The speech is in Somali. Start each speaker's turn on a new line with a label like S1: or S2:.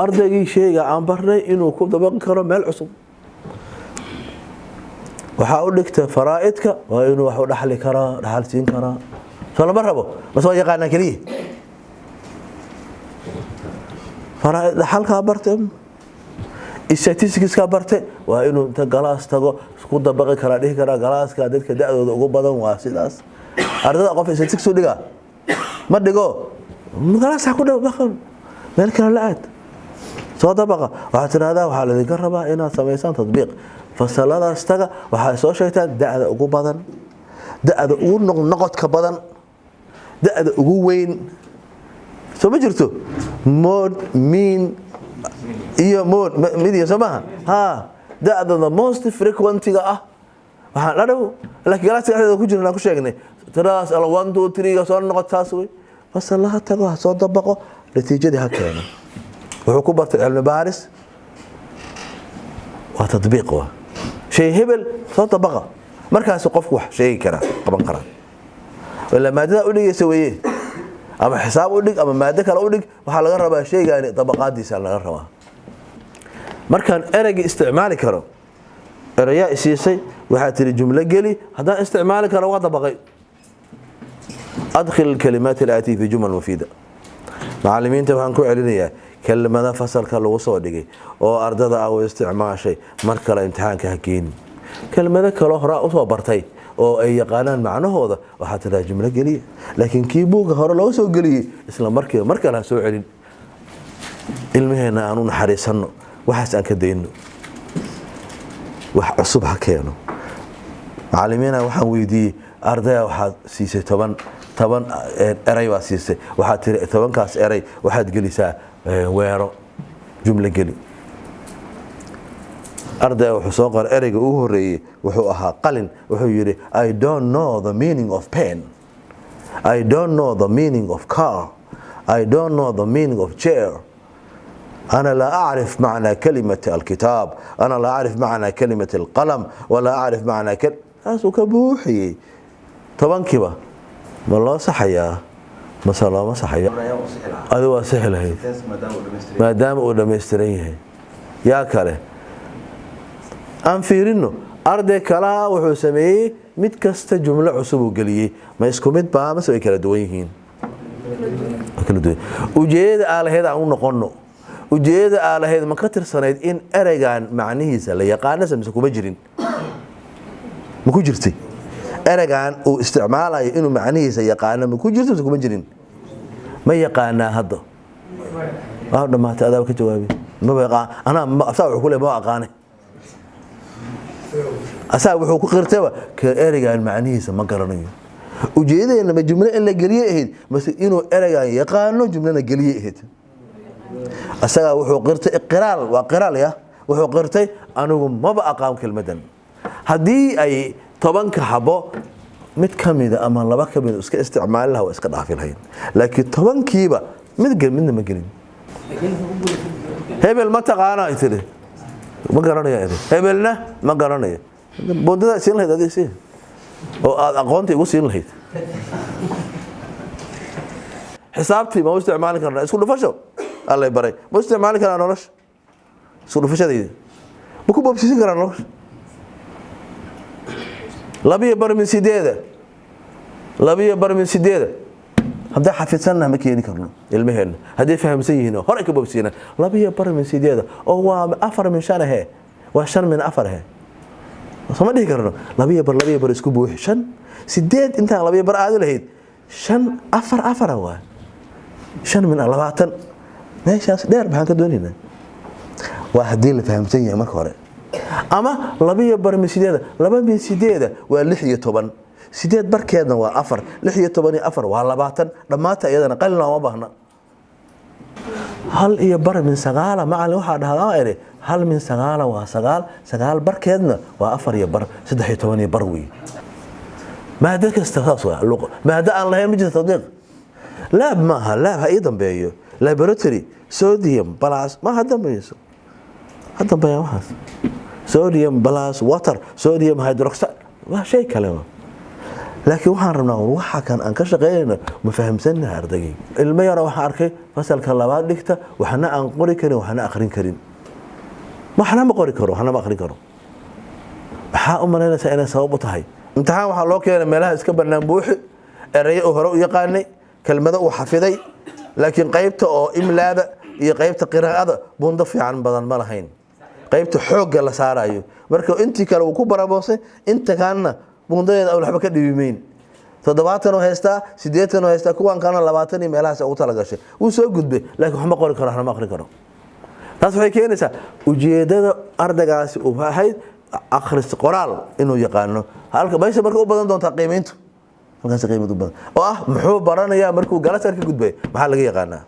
S1: ardaygii shayga aan barnay inuu ku dabaqi karo meel cusub waxa u dhigta faraa'idka waa inuu wax u dhaxli karaa dhaxal siin karaa soo lama rabo ma soo yaqaana kaliya faraa'id dhaxalka bartay statistics ka bartay waa inuu inta galaas tago ku dabaqi karaa dhihi karaa galaaska dadka da'dooda ugu badan waa sidaas ardada qof statistics u dhiga ma dhigo galaaska ku dabaqan meel kale la aad soo dabaqa waxa tiraahdaa waxa la idin rabaa inaad sameeysan tadbiiq fasaladaas taga waxa soo sheegtaa da'da ugu badan da'da ugu noqodka badan da'da ugu weyn soo ma jirto mod mean iyo mod media samaha ha da'da the most frequentiga ah waxa la dhaw laakiin galaaska dhexdeeda ku jirnaa ku sheegnay tiraas 1 2 3 ga soo noqotaas way fasalaha tago soo dabaqo natiijada ha keeno wuxuu ku bartay cilmi baaris waa tadbiiq waa shay hebel soo dabaqa markaas qofku wax sheegi kara qaban kara wala maadada u dhigaysa weeye ama xisaab u dhig ama maada kale u dhig waxa laga rabaa shaygaani dabaqaadiisa laga rabaa markaan erayga isticmaali karo eraya isiisay waxa tiri jumla gali haddaan isticmaali karo waa dabaqay adkhil الكلمات الآتية في جمل مفيدة macallimiinta waxaan ku celinayaa kelmada fasalka lagu soo dhigay oo ardada ah oo isticmaashay mar kale imtixaanka ha keenin kelmada kale hore u soo bartay oo ay yaqaanaan macnahooda waxa tirada jumla galiya laakiin kii buuga hore loo soo galiyay isla markii mar kale soo celin ilmaheena aanu naxariisano waxaas aan ka dayno wax cusub ha keeno macallimiina waxaan weydiiyay ardayda waxa siisay 10 eray waa siisay waxa tiri 10 kaas eray waxaad gelisaa weero jumla geli arday wuxuu soo qor erayga ugu horeeyay wuxuu ahaa qalin wuxuu yiri I don't know the meaning of pen I don't know the meaning of car I don't know the meaning of chair أنا لا أعرف معنى كلمة الكتاب أنا لا أعرف معنى كلمة القلم ولا أعرف معنى هذا كبوحي طبعا كبا ما الله صحيا ما شاء الله ما صحيا هذا هو سهل هي ما دام ودمستريه يا كله أم فيرينه أرض كلا وحسمي مد كست جملة عصب وقليه ما يسكمت بقى ما سوي كلا دويهين كلا دوي وجيد على هذا عون نقنه وجيد على هذا ما كتر سنة إن أرجعن معنيه سلا يقانا سمسكوا مجرين ما كجرتي أرجعن واستعماله إنه معنيه سيقانا ما كجرتي سمسكوا مجرين ما يقانا هذا هذا ما تأذى كجوابي ما بقى أنا ما أسوي كله ما أقانه أسوي حقوق قرتوا كأرجعن معنيه سما قرنيه وجيد إن الجملة اللي قليه بس إنه أرجعن يقانو جملة قليه asaga wuxuu qirtay iqraal waa qiraal ya wuxuu qirtay anigu ma ba aqaan kelmadan hadii ay 10 ka habo mid kamida ama laba kamida iska isticmaal lahaa iska dhaafin hayn laakiin 10 kiiba midna ma gelin hebel ma taqaana itire ma garanayo hebelna ma garanayo boodada siin lahayd adeegsi oo aad aqoonta igu siin lahayd xisaabtii ma isticmaali karnaa isku dhufasho الله يبارك بس مالك أنا نورش سولو فيش هذي بكو بابسيسي كرا نورش لبيه بر من سيدة لبيه بر من سيدة هذا حفظنا مكيني كرنا المهن هذا فهم سيه هنا هرك بابسينا لبيه بر من سيدة أو أفر من شان هي وشان من أفر هي سما ده كرنا لبيه بر اسكو بوح شان سيدة أنت لبيه بر عادل هيد شان أفر هو شان من ألواتن meeshaas dheer baxan ka doonayna waa hadii la fahamsan yahay marka hore ama labiyo barmisideeda waa 16 sideed barkeedna waa 4 16 iyo 4 waa 20 dhamaata iyadana qalin ma baahna hal iyo bar min sagaala macallin waxa dhahaa ere hal min sagaala waa sagaal barkeedna waa 4 iyo bar 13 iyo bar weey maada kasta taas waa luqo maada aan lahayn mijid tadbiiq laab maaha laab ha idan beeyo laboratory sodium plus ما هذا ميسو هذا بيا sodium plus water sodium hydroxide ما شيء كلامه laakiin waxaan rabnaa waxa kan aan ka shaqeynayno ma fahamsannahay ardayga ilmo yar waxa arkay fasalka labaad dhigta waxna aan qori karin waxna akhrin karin waxna ma qori karo waxna ma akhrin karo waxa u maleynaysaa inay sabab u tahay imtixaan waxa loo keenay meelaha iska banaan buuxi erayo oo hore u yaqaanay kelmado uu xafiday laakiin qaybta oo imlaada iyo qaybta qiraa'ada buundo fiican badan ma lahayn qaybta xoogga la saarayo marka intii kale uu ku baraboosay inta kaana buundadeeda waxba ka dhibimeyn 70 oo heystaa 80 oo heystaa kuwan kana 20 meelahaas ugu tala gashay uu soo gudbay laakiin wax ma qori karo wax ma akhrin karo taas waxay keenaysaa ujeedada ardaygaasi uu ahayd akhris qoraal inuu yaqaano halka meesha marka u badan doonta qiimeyntu halkaas qiimeyntu badan oo muxuu baranayaa markuu galasar ka gudbay maxaa laga yaqaanaa